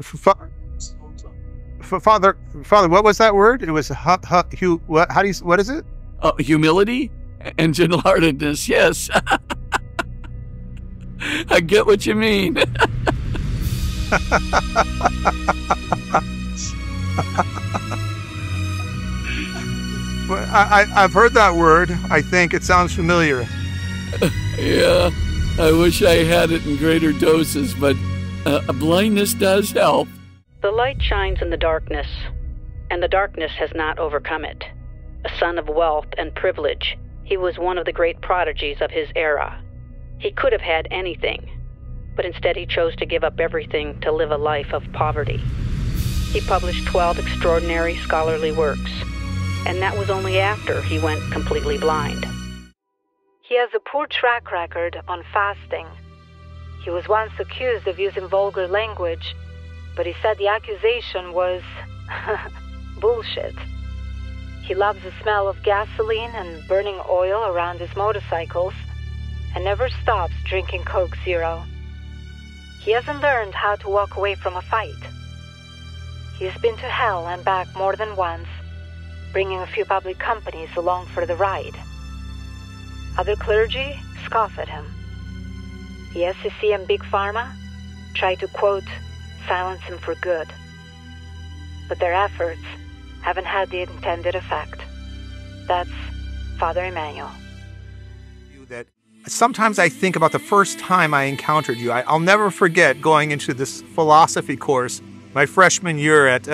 Fa- Father, what was that word? It was what? How do you? What is it? Humility and gentle-heartedness. Yes, I get what you mean. Well, I've heard that word. I think it sounds familiar. Yeah, I wish I had it in greater doses, but blindness does help. The light shines in the darkness, and the darkness has not overcome it. A son of wealth and privilege, he was one of the great prodigies of his era. He could have had anything, but instead he chose to give up everything to live a life of poverty. He published 12 extraordinary scholarly works, and that was only after he went completely blind. He has a poor track record on fasting. He was once accused of using vulgar language, but he said the accusation was bullshit. He loves the smell of gasoline and burning oil around his motorcycles, and never stops drinking Coke Zero. He hasn't learned how to walk away from a fight. He's been to hell and back more than once, bringing a few public companies along for the ride. Other clergy scoff at him. The SEC and Big Pharma try to, quote, silence him for good. But their efforts haven't had the intended effect. That's Father Emmanuel. That sometimes I think about the first time I encountered you. I'll never forget going into this philosophy course my freshman year at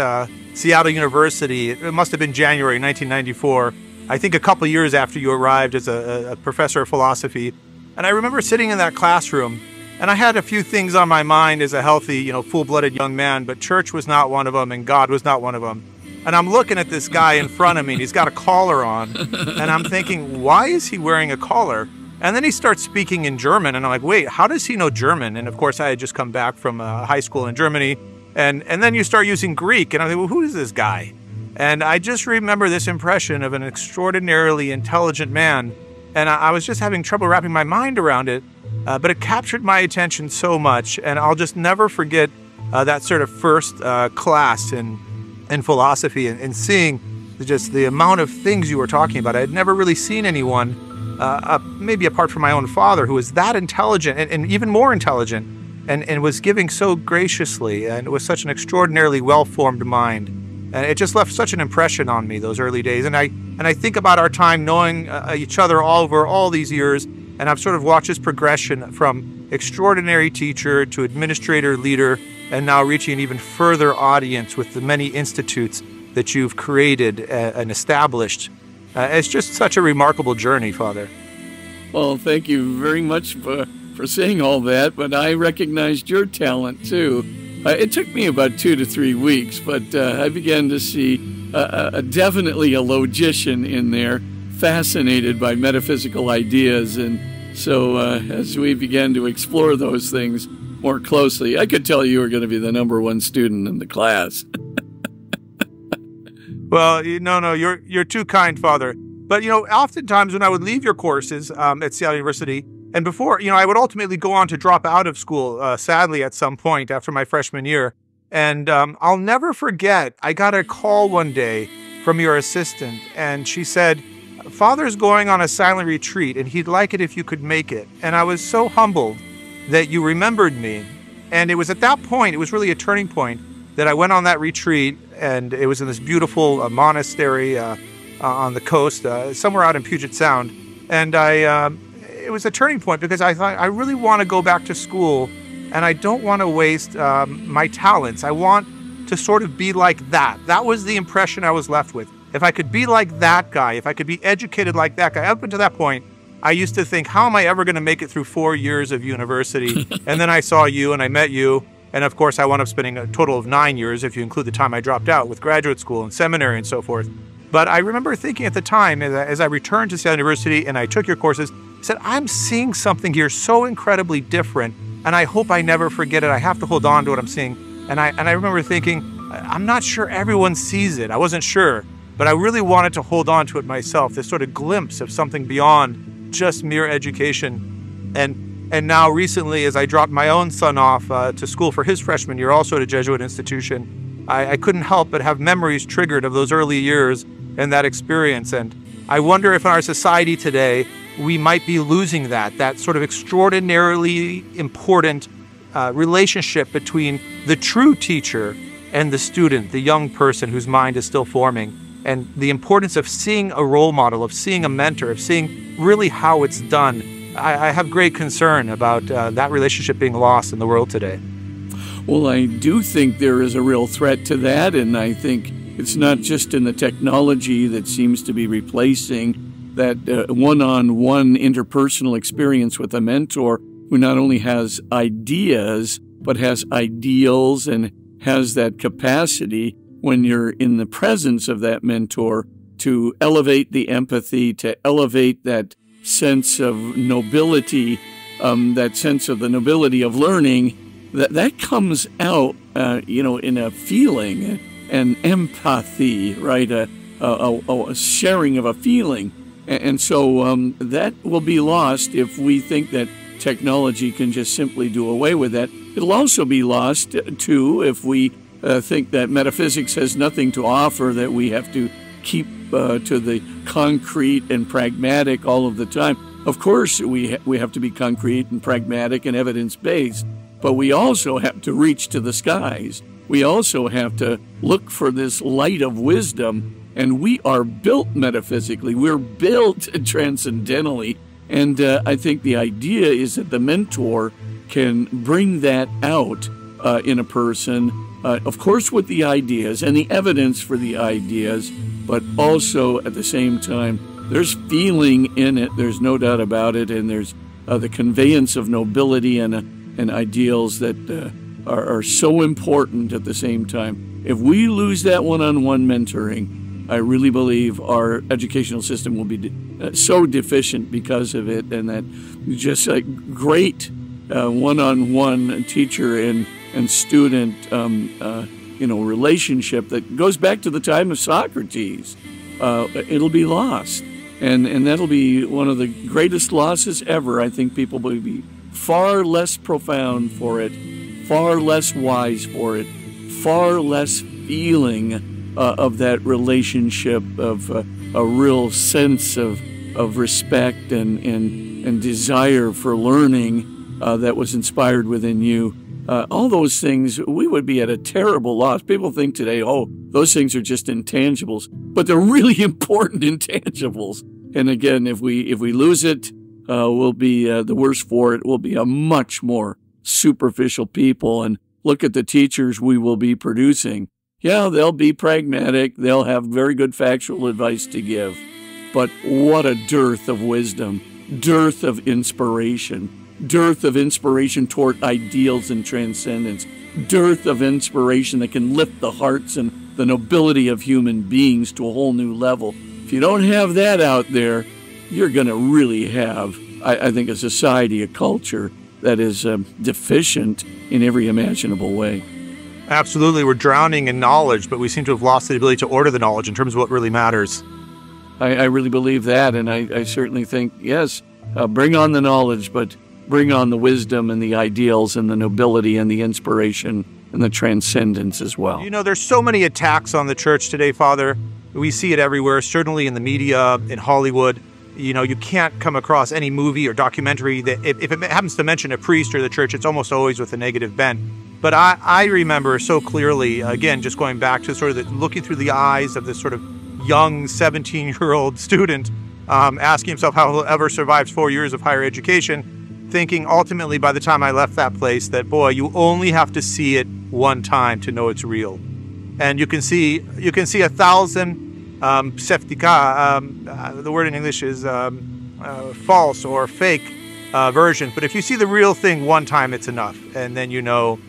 Seattle University. It must have been January 1994. I think a couple years after you arrived as a professor of philosophy. And I remember sitting in that classroom, and I had a few things on my mind as a healthy, full-blooded young man, but church was not one of them, and God was not one of them. And I'm looking at this guy in front of me, and he's got a collar on, and I'm thinking, why is he wearing a collar? And then he starts speaking in German, and I'm like, wait, how does he know German? And of course, I had just come back from high school in Germany, and then you start using Greek, and I'm like, well, who is this guy? And I just remember this impression of an extraordinarily intelligent man, and I was just having trouble wrapping my mind around it, but it captured my attention so much, and I'll just never forget that sort of first class in philosophy and seeing just the amount of things you were talking about. I had never really seen anyone, maybe apart from my own father, who was that intelligent and even more intelligent and was giving so graciously and with such an extraordinarily well-formed mind. And it just left such an impression on me those early days. And I think about our time knowing each other all over all these years, and I've sort of watched his progression from extraordinary teacher to administrator, leader, and now reaching an even further audience with the many institutes that you've created and established. It's just such a remarkable journey, Father. Well, thank you very much for saying all that, but I recognized your talent, too. It took me about 2 to 3 weeks, but I began to see definitely a logician in there, fascinated by metaphysical ideas. And so as we began to explore those things more closely, I could tell you were going to be the #1 student in the class. Well, no, you're too kind, Father. But, oftentimes when I would leave your courses at Seattle University, and before, I would ultimately go on to drop out of school, sadly, at some point after my freshman year. And I'll never forget, I got a call one day from your assistant, and she said, Father's going on a silent retreat, and he'd like it if you could make it. And I was so humbled that you remembered me. And it was at that point, it was really a turning point, that I went on that retreat, and it was in this beautiful monastery on the coast, somewhere out in Puget Sound. And it was a turning point because I thought, I really want to go back to school, and I don't want to waste my talents. I want to sort of be like that. That was the impression I was left with. If I could be like that guy, if I could be educated like that guy, up until that point, I used to think, how am I ever going to make it through 4 years of university? And then I saw you and I met you. And of course, I wound up spending a total of 9 years, if you include the time I dropped out with graduate school and seminary and so forth. But I remember thinking at the time, as I returned to Seattle University and I took your courses, I said, I'm seeing something here so incredibly different, and I hope I never forget it. I have to hold on to what I'm seeing. And I remember thinking, I'm not sure everyone sees it. I wasn't sure, but I really wanted to hold on to it myself, this sort of glimpse of something beyond just mere education. And And now recently, as I dropped my own son off to school for his freshman year, also at a Jesuit institution, I couldn't help but have memories triggered of those early years and that experience. And I wonder if in our society today, we might be losing that sort of extraordinarily important relationship between the true teacher and the student, the young person whose mind is still forming, and the importance of seeing a role model, of seeing a mentor, of seeing really how it's done. I have great concern about that relationship being lost in the world today. Well, I do think there is a real threat to that, and I think it's not just in the technology that seems to be replacing that one-on-one interpersonal experience with a mentor who not only has ideas, but has ideals and has that capacity when you're in the presence of that mentor to elevate the empathy, to elevate that sense of nobility, that sense of the nobility of learning, that comes out, in a feeling, an empathy, right? A sharing of a feeling. And so that will be lost if we think that technology can just simply do away with that. It'll also be lost, too, if we think that metaphysics has nothing to offer, that we have to keep to the concrete and pragmatic all of the time. Of course, we have to be concrete and pragmatic and evidence-based, but we also have to reach to the skies. We also have to look for this light of wisdom. And we are built metaphysically. We're built transcendentally. And I think the idea is that the mentor can bring that out in a person, of course, with the ideas and the evidence for the ideas, but also at the same time, there's feeling in it. There's no doubt about it. And there's the conveyance of nobility and ideals that are so important at the same time. If we lose that one-on-one mentoring, I really believe our educational system will be so deficient because of it, and that just a great one-on-one teacher and student relationship that goes back to the time of Socrates, it'll be lost. And that'll be one of the greatest losses ever. I think people will be far less profound for it, far less wise for it, far less feeling of that relationship, of a real sense of respect and desire for learning that was inspired within you. All those things, we would be at a terrible loss. People think today, oh, those things are just intangibles, but they're really important intangibles. And again, if we lose it, we'll be the worse for it. We'll be a much more superficial people. And look at the teachers we will be producing. Yeah, they'll be pragmatic. They'll have very good factual advice to give. But what a dearth of wisdom, dearth of inspiration toward ideals and transcendence, dearth of inspiration that can lift the hearts and the nobility of human beings to a whole new level. If you don't have that out there, you're going to really have, I think, a society, a culture that is deficient in every imaginable way. Absolutely. We're drowning in knowledge, but we seem to have lost the ability to order the knowledge in terms of what really matters. I really believe that, and I certainly think, yes, bring on the knowledge, but bring on the wisdom and the ideals and the nobility and the inspiration and the transcendence as well. You know, there's so many attacks on the church today, Father. We see it everywhere, certainly in the media, in Hollywood. You know, you can't come across any movie or documentary that, if it happens to mention a priest or the church, it's almost always with a negative bent. But I remember so clearly, again, just going back to sort of looking through the eyes of this sort of young 17-year-old student, asking himself how he'll ever survive 4 years of higher education, thinking ultimately by the time I left that place that, boy, you only have to see it one time to know it's real. And you can see 1,000 pseudotika, the word in English is false or fake versions. But if you see the real thing one time, it's enough. And then you know,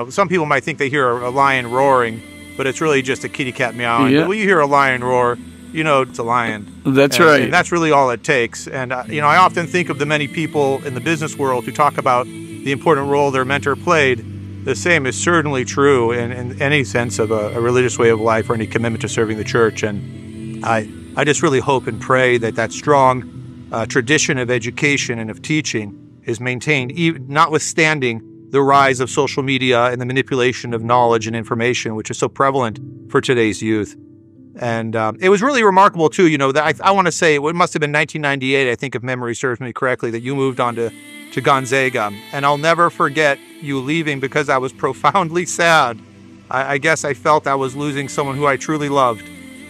some people might think they hear a lion roaring, but it's really just a kitty cat meowing. Yeah. But when you hear a lion roar, you know it's a lion. That's right. And that's really all it takes. And, I often think of the many people in the business world who talk about the important role their mentor played. The same is certainly true in any sense of a religious way of life or any commitment to serving the church. And I just really hope and pray that strong tradition of education and of teaching is maintained, notwithstanding the rise of social media and the manipulation of knowledge and information, which is so prevalent for today's youth. And it was really remarkable, too, that I want to say it must have been 1998, I think, if memory serves me correctly, that you moved on to Gonzaga. And I'll never forget you leaving because I was profoundly sad. I guess I felt I was losing someone who I truly loved.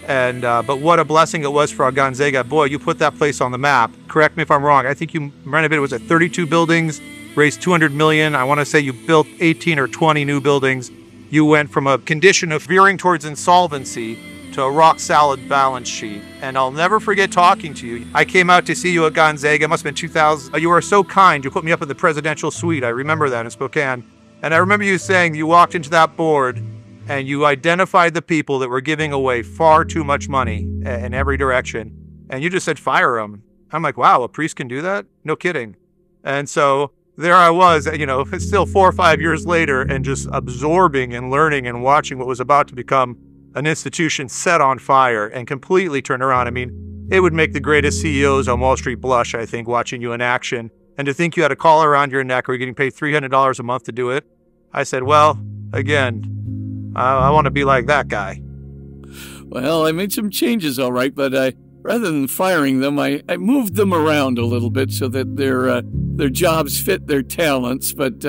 And but what a blessing it was for Gonzaga. Boy, you put that place on the map. Correct me if I'm wrong. I think you renovated, was it 32 buildings, raised $200 million. I want to say you built 18 or 20 new buildings. You went from a condition of veering towards insolvency to a rock-solid balance sheet. And I'll never forget talking to you. I came out to see you at Gonzaga. It must have been 2000. You were so kind. You put me up in the presidential suite. I remember that in Spokane. And I remember you saying you walked into that board and you identified the people that were giving away far too much money in every direction. And you just said, fire them. I'm like, wow, a priest can do that? No kidding. And so there I was, still 4 or 5 years later, and just absorbing and learning and watching what was about to become an institution set on fire and completely turned around. I mean, it would make the greatest CEOs on Wall Street blush, I think, watching you in action. And to think you had a collar around your neck or you're getting paid $300 a month to do it. I said, well, again, I want to be like that guy. Well, I made some changes, all right, but rather than firing them, I moved them around a little bit so that their jobs fit their talents, but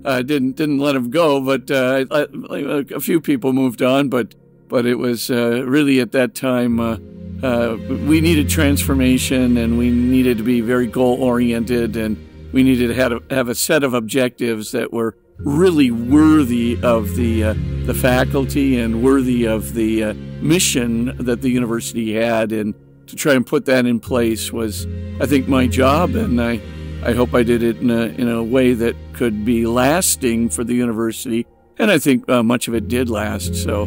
I didn't let them go. But a few people moved on, but it was really at that time we needed transformation, and we needed to be very goal-oriented, and we needed to have a set of objectives that were really worthy of the faculty and worthy of the mission that the university had. And to try and put that in place was, I think, my job, and I hope I did it in a way that could be lasting for the university. And I think much of it did last. So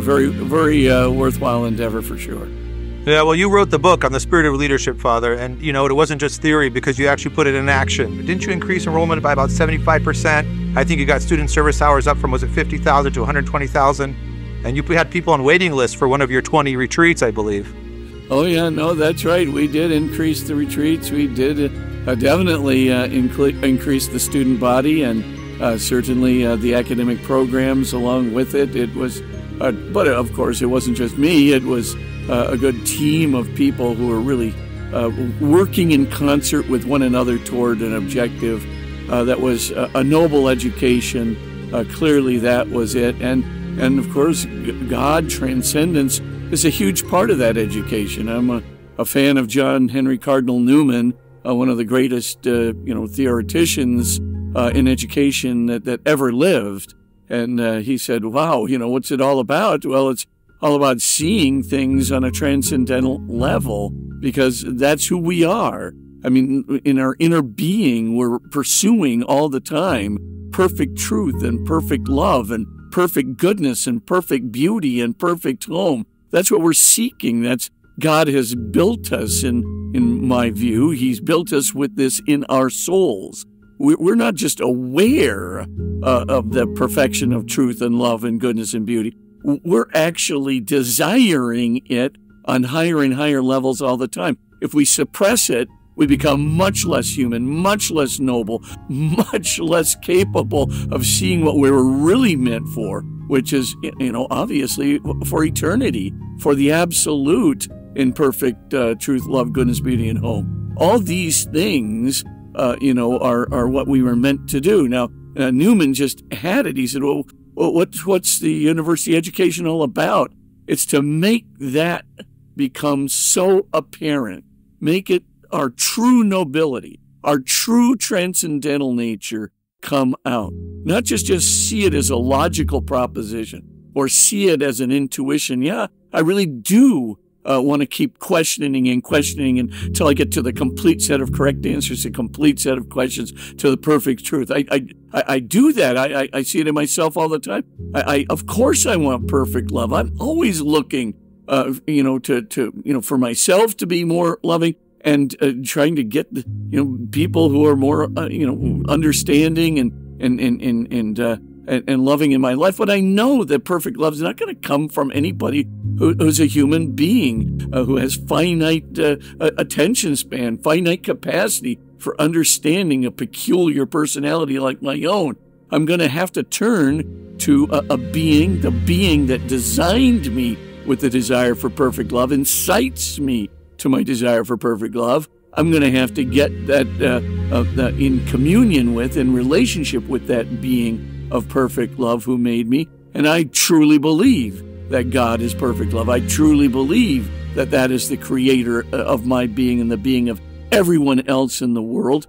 very, very worthwhile endeavor for sure. Yeah, well, you wrote the book on the spirit of leadership, Father, and, it wasn't just theory because you actually put it in action. Didn't you increase enrollment by about 75%? I think you got student service hours up from, was it 50,000 to 120,000? And you had people on waiting lists for one of your 20 retreats, I believe. Oh, yeah, no, that's right. We did increase the retreats. We did definitely increase the student body, and certainly the academic programs along with it. It was, but of course, it wasn't just me. It was a good team of people who were really working in concert with one another toward an objective that was a noble education. Clearly, that was it. And of course, God, transcendence, is a huge part of that education. I'm a fan of John Henry Cardinal Newman, one of the greatest theoreticians in education that ever lived. And he said, wow, what's it all about? Well, it's all about seeing things on a transcendental level, because that's who we are. I mean, in our inner being, we're pursuing all the time perfect truth and perfect love and perfect goodness and perfect beauty and perfect home. That's what we're seeking. That's God has built us, in my view. He's built us with this in our souls. We're not just aware of the perfection of truth and love and goodness and beauty. We're actually desiring it on higher and higher levels all the time. If we suppress it, we become much less human, much less noble, much less capable of seeing what we were really meant for, which is, obviously for eternity, for the absolute in perfect truth, love, goodness, beauty, and home. All these things, are what we were meant to do. Now, Newman just had it. He said, well, what's the university education all about? It's to make that become so apparent, make it our true nobility, our true transcendental nature come out. Not just see it as a logical proposition or see it as an intuition. Yeah, I really do want to keep questioning until I get to the complete set of correct answers, a complete set of questions to the perfect truth. I do that. I see it in myself all the time. Of course I want perfect love. I'm always looking, for myself to be more loving, and trying to get people who are more understanding and loving in my life. But I know that perfect love is not going to come from anybody who's a human being, who has finite attention span, finite capacity, for understanding a peculiar personality like my own. I'm going to have to turn to a being, the being that designed me with the desire for perfect love, incites me to my desire for perfect love. I'm going to have to get that in communion with, in relationship with that being of perfect love who made me. And I truly believe that God is perfect love. I truly believe that that is the creator of my being and the being of everyone else in the world.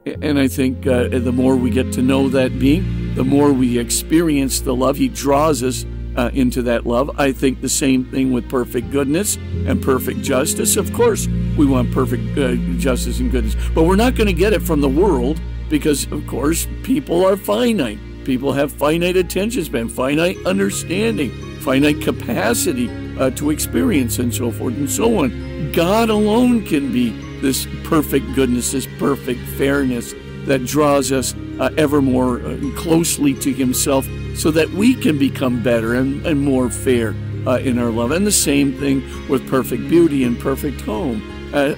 And I think the more we get to know that being, the more we experience the love. He draws us into that love. I think the same thing with perfect goodness and perfect justice. Of course, we want perfect justice and goodness, but we're not going to get it from the world because, of course, people are finite. People have finite attention span, finite understanding, finite capacity to experience, and so forth and so on. God alone can be this perfect goodness, this perfect fairness that draws us ever more closely to Himself so that we can become better and more fair in our love. And the same thing with perfect beauty and perfect home.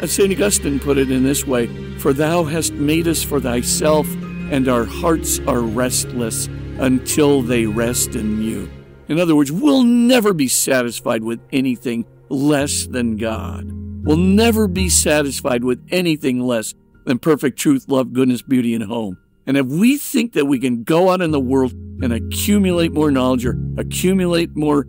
St. Augustine put it in this way, "For thou hast made us for thyself, and our hearts are restless until they rest in you." In other words, we'll never be satisfied with anything less than God. We'll never be satisfied with anything less than perfect truth, love, goodness, beauty, and home. And if we think that we can go out in the world and accumulate more knowledge or accumulate more,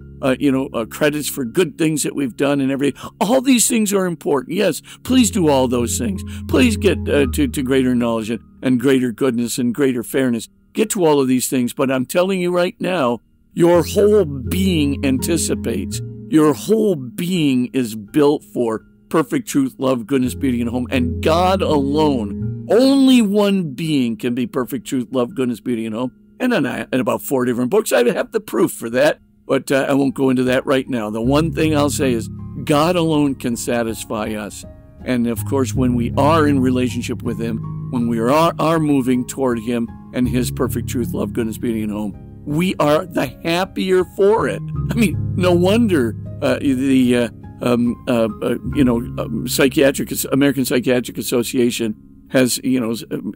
credits for good things that we've done and everything, all these things are important. Yes, please do all those things. Please get to greater knowledge and greater goodness and greater fairness. Get to all of these things. But I'm telling you right now, your whole being anticipates. Your whole being is built for perfect truth, love, goodness, beauty, and home. And God alone, only one being can be perfect truth, love, goodness, beauty, and home. And in about 4 different books, I have the proof for that. But I won't go into that right now. The one thing I'll say is God alone can satisfy us. And of course, when we are in relationship with Him, when we are moving toward Him and His perfect truth, love, goodness, beauty, and home, we are the happier for it. I mean, no wonder American Psychiatric Association has,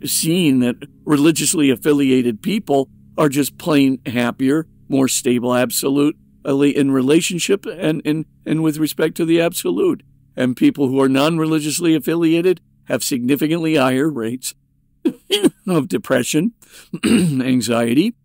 seen that religiously affiliated people are just plain happier, more stable, absolutely in relationship and with respect to the absolute. And people who are non-religiously affiliated have significantly higher rates of depression, anxiety,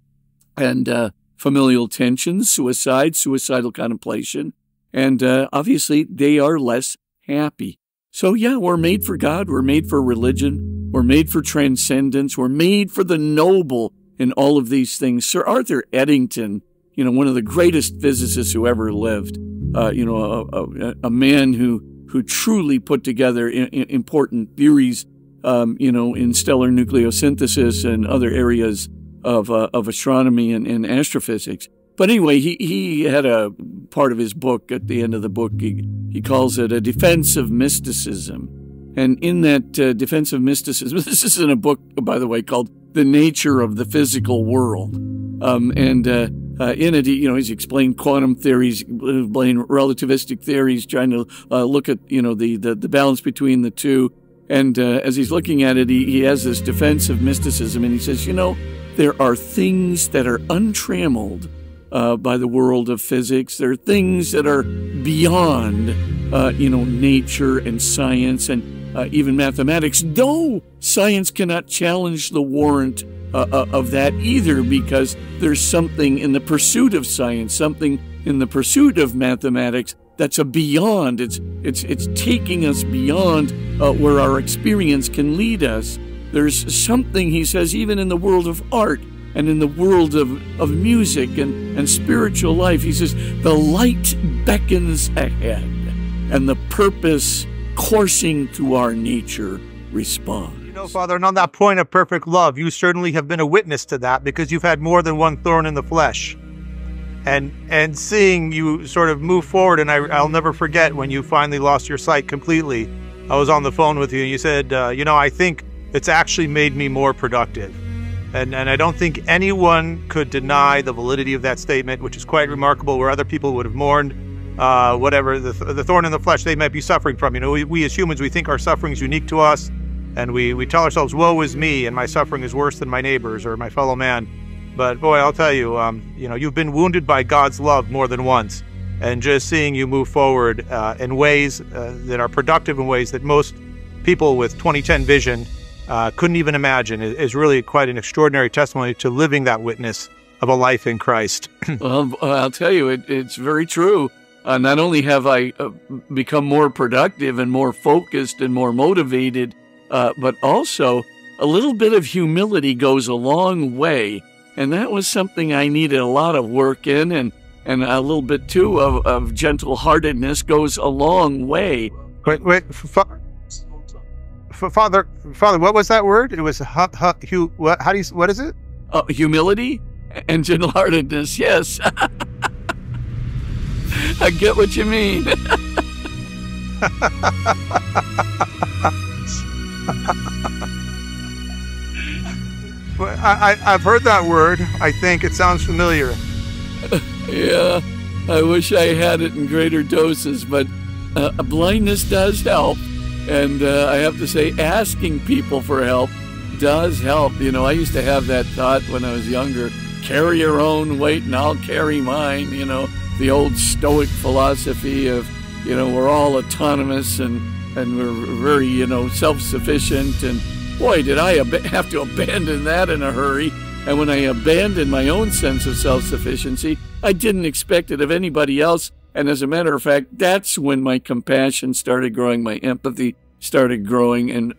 and familial tension, suicidal contemplation. And obviously, they are less happy. So yeah, we're made for God. We're made for religion. We're made for transcendence. We're made for the noble in all of these things. Sir Arthur Eddington, one of the greatest physicists who ever lived, a man who truly put together important theories, in stellar nucleosynthesis and other areas of astronomy and astrophysics. But anyway, he had a part of his book at the end of the book. He calls it a defense of mysticism. And in that defense of mysticism, this is in a book, by the way, called The Nature of the Physical World. In it, he's explained quantum theories, explained relativistic theories, trying to look at, the balance between the two. And as he's looking at it, he has this defense of mysticism, and he says, there are things that are untrammeled by the world of physics. There are things that are beyond, nature and science and even mathematics, though science cannot challenge the warrant of that either, because there's something in the pursuit of science, something in the pursuit of mathematics that's a beyond. It's taking us beyond where our experience can lead us. There's something, he says, even in the world of art and in the world of music and spiritual life. He says, the light beckons ahead, and the purpose coursing through our nature responds. Father, and on that point of perfect love, you certainly have been a witness to that, because you've had more than one thorn in the flesh. And seeing you sort of move forward, and I'll never forget when you finally lost your sight completely. I was on the phone with you, and you said, I think it's actually made me more productive. And I don't think anyone could deny the validity of that statement, which is quite remarkable, where other people would have mourned whatever the thorn in the flesh they might be suffering from. We as humans, we think our suffering is unique to us. And we tell ourselves, woe is me, and my suffering is worse than my neighbor's or my fellow man. But boy, I'll tell you, you've been wounded by God's love more than once. And just seeing you move forward in ways that are productive, in ways that most people with 2010 vision couldn't even imagine is really quite an extraordinary testimony to living that witness of a life in Christ. Well, I'll tell you, it's very true. Not only have I become more productive and more focused and more motivated, but also a little bit of humility goes a long way. And that was something I needed a lot of work in, and a little bit, too, of gentle-heartedness goes a long way. Wait, Father, what was that word? It was what is it? Humility and gentle-heartedness, yes. I get what you mean. I've heard that word. I think it sounds familiar. Yeah, I wish I had it in greater doses, but blindness does help. And I have to say, asking people for help does help. You know, I used to have that thought when I was younger, carry your own weight and I'll carry mine. You know, the old Stoic philosophy of, we're all autonomous and we're very, self-sufficient. And boy, did I have to abandon that in a hurry. And when I abandoned my own sense of self-sufficiency, I didn't expect it of anybody else. And as a matter of fact, that's when my compassion started growing, my empathy started growing, and,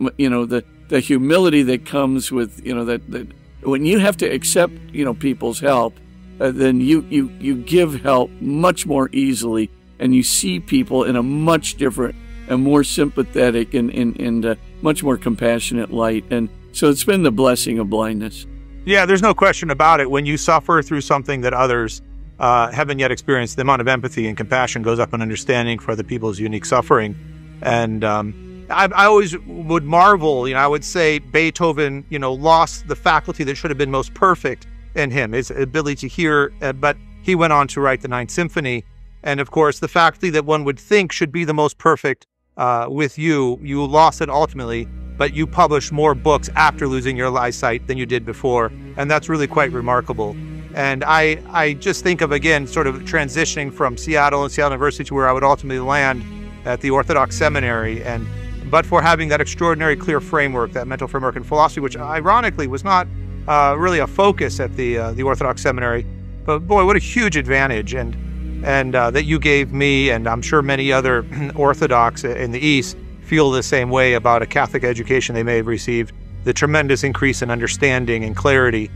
the humility that comes with, that when you have to accept, people's help, then you give help much more easily, and you see people in a much different and more sympathetic and much more compassionate light. And so it's been the blessing of blindness. Yeah, there's no question about it. When you suffer through something that others haven't yet experienced, the amount of empathy and compassion goes up in understanding for other people's unique suffering. And I always would marvel, I would say Beethoven, lost the faculty that should have been most perfect in him, his ability to hear, but he went on to write the Ninth Symphony. And of course, the faculty that one would think should be the most perfect with you lost it ultimately, but you published more books after losing your eyesight than you did before. And that's really quite remarkable. And I just think of, again, sort of transitioning from Seattle and Seattle University to where I would ultimately land at the Orthodox Seminary. But for having that extraordinary clear framework, that mental framework and philosophy, which ironically was not really a focus at the Orthodox Seminary. But boy, what a huge advantage. And that you gave me, and I'm sure many other Orthodox in the East feel the same way about a Catholic education they may have received, the tremendous increase in understanding and clarity.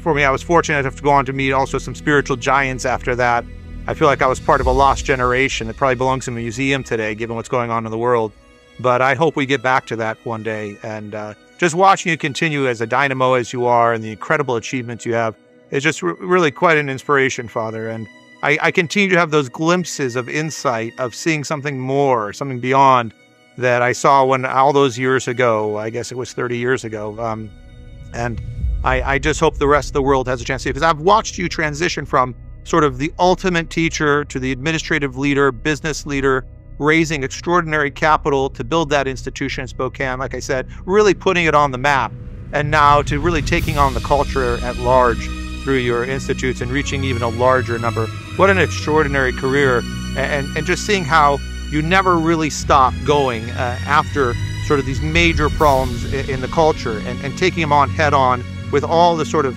For me, I was fortunate enough to go on to meet also some spiritual giants after that. I feel like I was part of a lost generation that probably belongs in a museum today, given what's going on in the world. But I hope we get back to that one day. And just watching you continue as a dynamo as you are and the incredible achievements you have is just really quite an inspiration, Father. And I continue to have those glimpses of insight, of seeing something more, something beyond that I saw when all those years ago, I guess it was 30 years ago. And I just hope the rest of the world has a chance to see it, because I've watched you transition from sort of the ultimate teacher to the administrative leader, business leader, raising extraordinary capital to build that institution in Spokane, like I said, really putting it on the map, and now to really taking on the culture at large through your institutes and reaching even a larger number. What an extraordinary career, and just seeing how you never really stop going after sort of these major problems in the culture and taking them on head on with all the sort of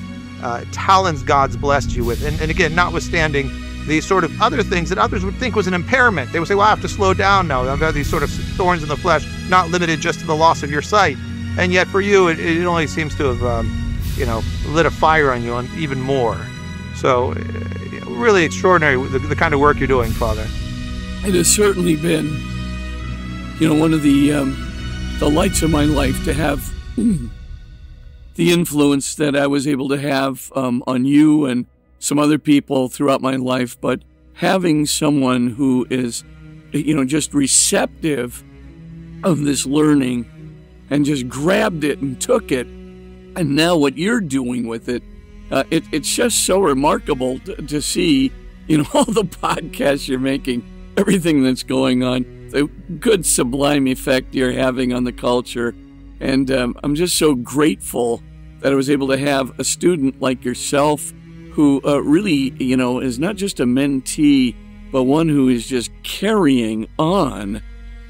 talents God's blessed you with. And again, notwithstanding these sort of other things that others would think was an impairment. They would say, well, I have to slow down now. I've got these sort of thorns in the flesh, not limited just to the loss of your sight. And yet for you, it only seems to have, lit a fire on you and even more. So really extraordinary, the kind of work you're doing, Father. It has certainly been, one of the lights of my life to have the influence that I was able to have on you and some other people throughout my life, but having someone who is, just receptive of this learning and just grabbed it and took it, and now what you're doing with it, it's just so remarkable to see, all the podcasts you're making, everything that's going on, the good sublime effect you're having on the culture. And I'm just so grateful that I was able to have a student like yourself who really, is not just a mentee, but one who is just carrying on,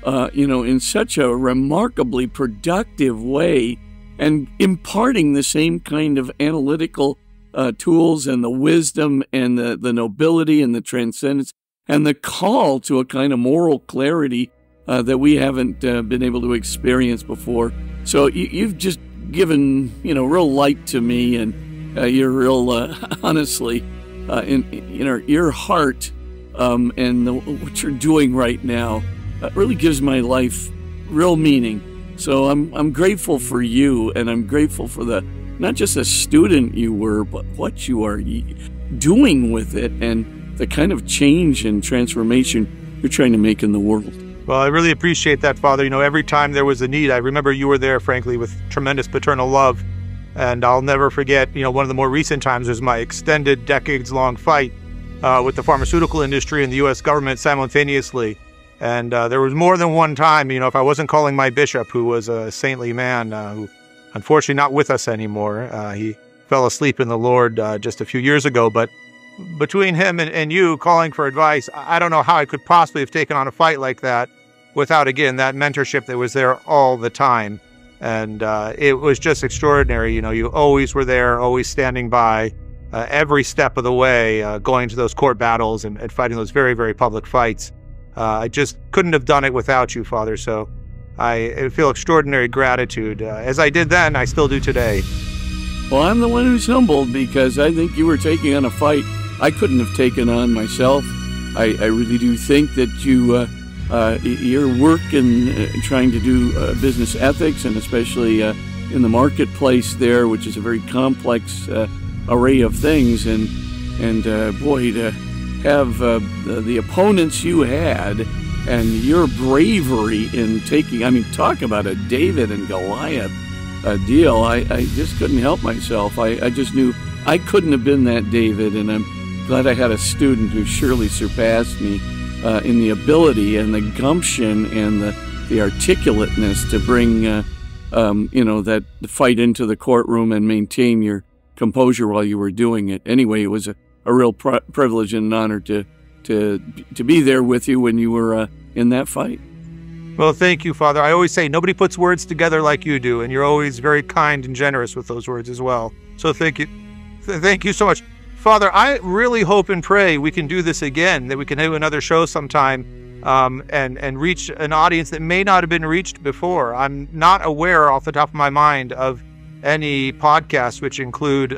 in such a remarkably productive way and imparting the same kind of analytical tools and the wisdom and the nobility and the transcendence and the call to a kind of moral clarity that we haven't been able to experience before. So you've just given, real light to me, and you're real, honestly, in your heart and what you're doing right now really gives my life real meaning. So I'm grateful for you, and I'm grateful for not just a student you were, but what you are doing with it and the kind of change and transformation you're trying to make in the world. Well, I really appreciate that, Father. Every time there was a need, I remember you were there, frankly, with tremendous paternal love. And I'll never forget, one of the more recent times was my extended decades-long fight with the pharmaceutical industry and the U.S. government simultaneously. And there was more than one time, if I wasn't calling my bishop, who was a saintly man, who unfortunately not with us anymore. He fell asleep in the Lord just a few years ago. But between him and you calling for advice, I don't know how I could possibly have taken on a fight like that without, again, that mentorship that was there all the time. And it was just extraordinary. You always were there, always standing by every step of the way, going to those court battles and fighting those very, very public fights. I just couldn't have done it without you, Father. So I feel extraordinary gratitude. As I did then, I still do today. Well, I'm the one who's humbled because I think you were taking on a fight I couldn't have taken on myself. I really do think that your work in trying to do business ethics, and especially in the marketplace there, which is a very complex array of things, and boy, to have the opponents you had and your bravery in taking, talk about a David and Goliath deal. I just couldn't help myself. I just knew I couldn't have been that David, and I'm glad I had a student who surely surpassed me in the ability and the gumption and the articulateness to bring, that fight into the courtroom and maintain your composure while you were doing it. Anyway, it was a real privilege and an honor to be there with you when you were in that fight. Well, thank you, Father. I always say nobody puts words together like you do, and you're always very kind and generous with those words as well. So thank you. Thank you so much. Father, I really hope and pray we can do this again, that we can do another show sometime and reach an audience that may not have been reached before. I'm not aware off the top of my mind of any podcasts which include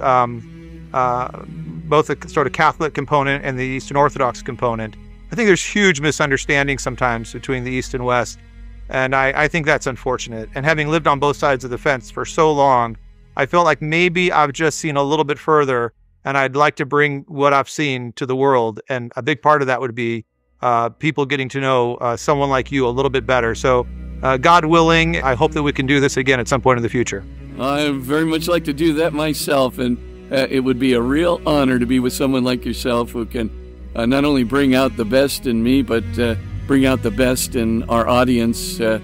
both the sort of Catholic component and the Eastern Orthodox component. I think there's huge misunderstanding sometimes between the East and West, and I think that's unfortunate. And having lived on both sides of the fence for so long, I felt like maybe I've just seen a little bit further, and I'd like to bring what I've seen to the world. And a big part of that would be people getting to know someone like you a little bit better. So God willing, I hope that we can do this again at some point in the future. I very much like to do that myself, and it would be a real honor to be with someone like yourself who can not only bring out the best in me, but bring out the best in our audience to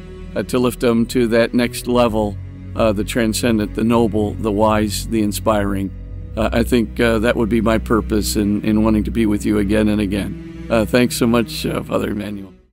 lift them to that next level, the transcendent, the noble, the wise, the inspiring. I think that would be my purpose in wanting to be with you again and again. Thanks so much, Father Emmanuel.